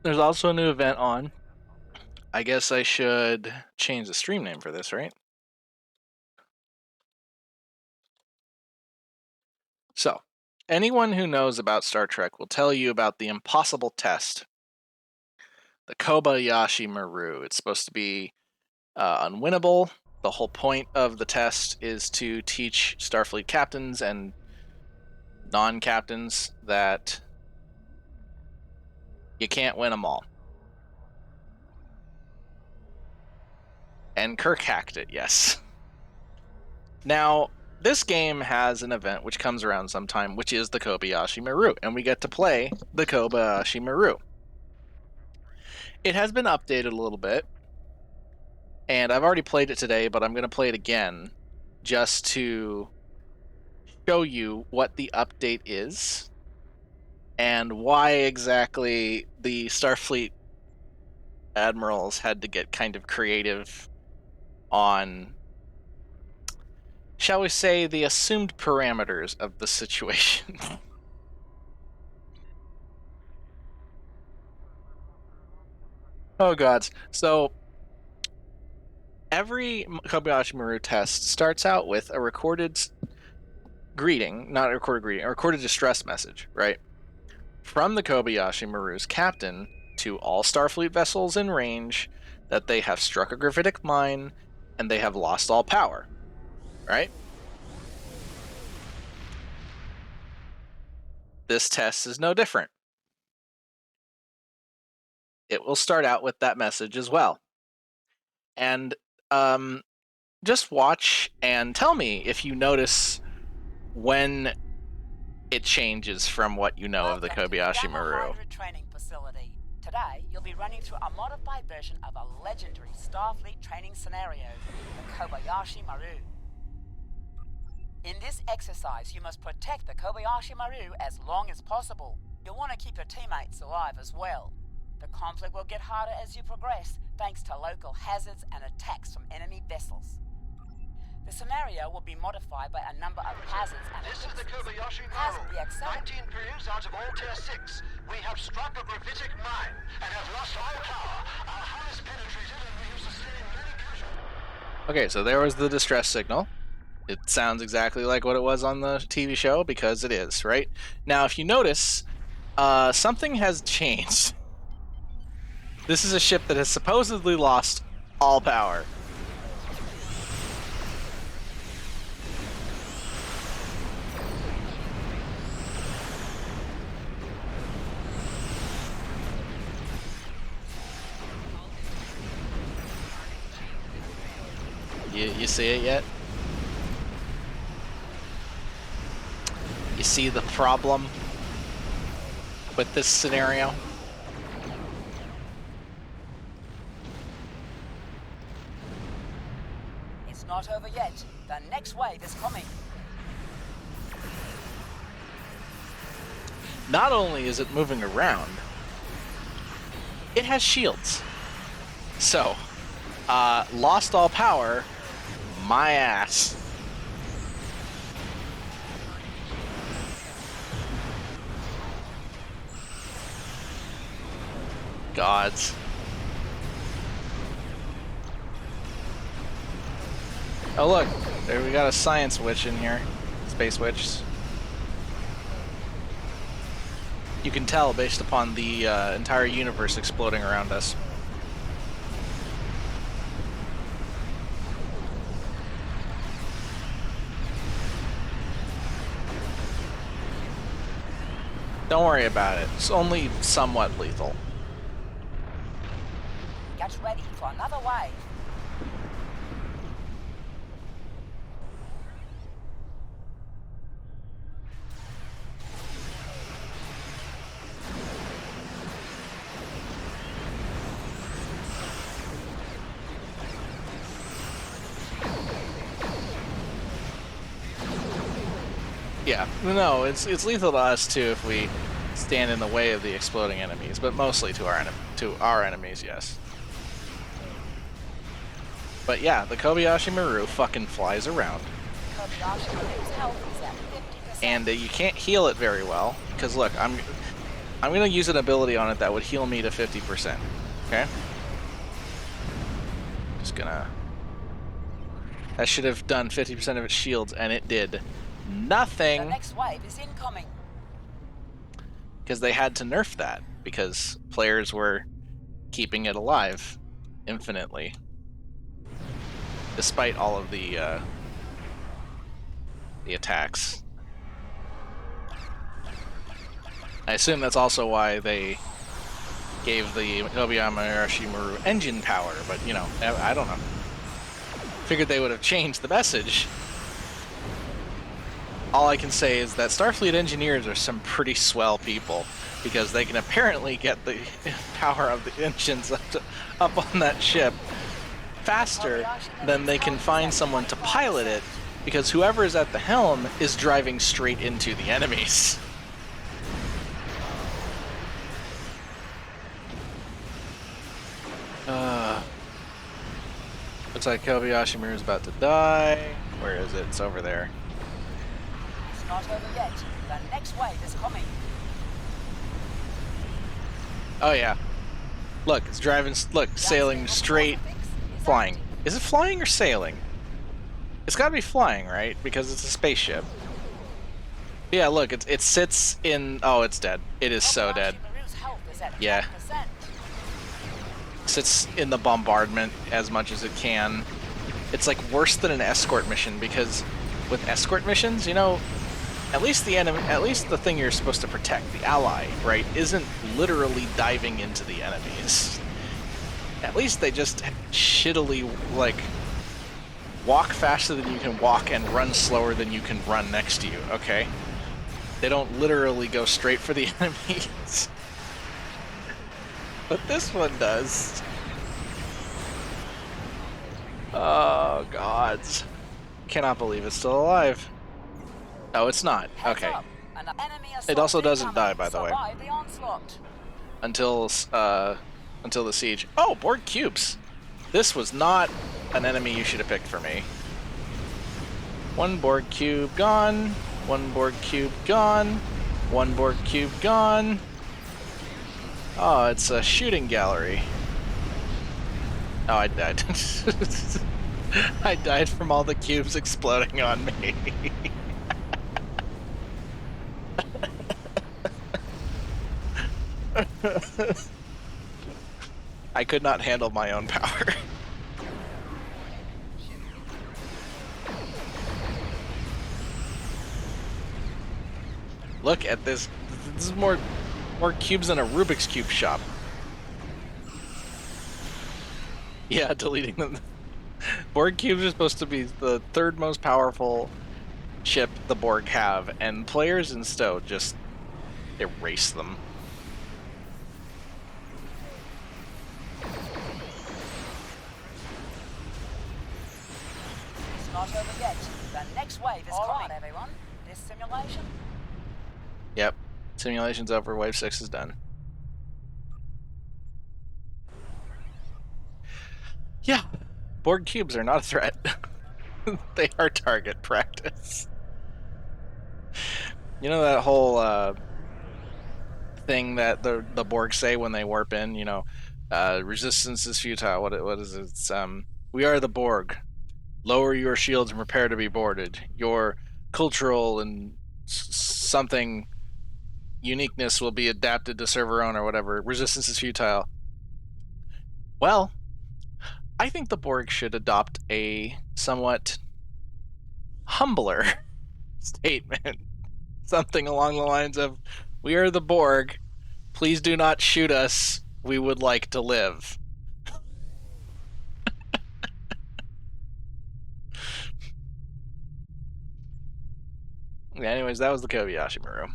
There's also a new event on. I guess I should change the stream name for this, right? So, anyone who knows about Star Trek will tell you about the impossible test, the Kobayashi Maru. It's supposed to be unwinnable. The whole point of the test is to teach Starfleet captains and non-captains that you can't win them all. And Kirk hacked it, yes. Now, this game has an event which comes around sometime, which is the Kobayashi Maru, and we get to play the Kobayashi Maru. It has been updated a little bit, and I've already played it today, but I'm going to play it again just to show you what the update is and why exactly the Starfleet admirals had to get kind of creative on, shall we say, the assumed parameters of the situation. Oh gods. So every Kobayashi Maru test starts out with a recorded greeting, not a recorded greeting, a recorded distress message, right? From the Kobayashi Maru's captain to all Starfleet vessels in range that they have struck a gravitic mine and they have lost all power, right? This test is no different. It will start out with that message as well. And just watch and tell me if you notice when it changes from what you know of the Kobayashi Maru. Training facility. Today, you'll be running through a modified version of a legendary Starfleet training scenario, the Kobayashi Maru. In this exercise, you must protect the Kobayashi Maru as long as possible. You'll want to keep your teammates alive as well. The conflict will get harder as you progress, thanks to local hazards and attacks from enemy vessels. The scenario will be modified by a number of hazards and This is the Kobayashi Hazard Maru. the accelerant. 19 crews out of all Tier 6. We have struck a gravitic mine and have lost all power. Our hull is penetrated and we have sustained many casualties. Okay, so there was the distress signal. It sounds exactly like what it was on the TV show, because it is, right? Now, if you notice, something has changed. This is a ship that has supposedly lost all power. You see it yet? You see the problem with this scenario? It's not over yet. The next wave is coming. Not only is it moving around, it has shields. So, lost all power, my ass. Gods. Oh look, there we got a science witch in here. Space witch. You can tell based upon the entire universe exploding around us. Don't worry about it. It's only somewhat lethal. Get ready for another wave. Yeah, no, it's lethal to us too if we stand in the way of the exploding enemies, but mostly to our enemies, yes. But yeah, the Kobayashi Maru fucking flies around. Kobayashi Maru's health is at 50%. And you can't heal it very well, because look, I'm I'm going to use an ability on it that would heal me to 50%. Okay? Just gonna... That should have done 50% of its shields, and it did nothing. The next wave is incoming. Because they had to nerf that, because players were keeping it alive infinitely, despite all of the attacks. I assume that's also why they gave the Kobayashi Maru engine power, but, you know, I don't know. Figured they would have changed the message. All I can say is that Starfleet engineers are some pretty swell people, because they can apparently get the power of the engines up on that ship faster than they can find someone to pilot it, because whoever is at the helm is driving straight into the enemies. Looks like Kobayashi Maru is about to die. Where is it? It's over there. It's not over yet. The next wave is coming. Oh yeah. Look, it's driving. Look, sailing straight, flying. Is it flying or sailing? It's got to be flying, right? Because it's a spaceship. Yeah, look, it sits in. Oh, it's dead. It is so dead. Yeah. Sits in the bombardment as much as it can. It's like worse than an escort mission, because with escort missions, you know, at least the enemy, at least the thing you're supposed to protect, the ally, right, isn't literally diving into the enemies. At least they just shittily, like, walk faster than you can walk and run slower than you can run next to you, okay? They don't literally go straight for the enemies. But this one does. Oh, gods. Cannot believe it's still alive. Oh, it's not. Okay. It also doesn't die, by the way. Until the siege. Oh, Borg cubes. This was not an enemy you should have picked for me. One Borg cube gone. One Borg cube gone. One Borg cube gone. Oh, it's a shooting gallery. Oh, I died. I died from all the cubes exploding on me. I could not handle my own power. Look at this. This is more cubes than a Rubik's Cube shop. Yeah, deleting them. Borg cubes are supposed to be the third most powerful ship the Borg have, and players in STO just erase them. It's not over yet. The next wave is coming. All right, everyone. This simulation. Yep. Simulation's over. Wave 6 is done. Yeah. Borg cubes are not a threat. They are target practice. You know that whole thing that the Borg say when they warp in, you know, resistance is futile. What is it? It's, we are the Borg. Lower your shields and prepare to be boarded. Your cultural and something uniqueness will be adapted to serve our own, or whatever. Resistance is futile. Well, I think the Borg should adopt a somewhat humbler statement. Something along the lines of, we are the Borg. Please do not shoot us. We would like to live. Anyways, that was the Kobayashi Maru.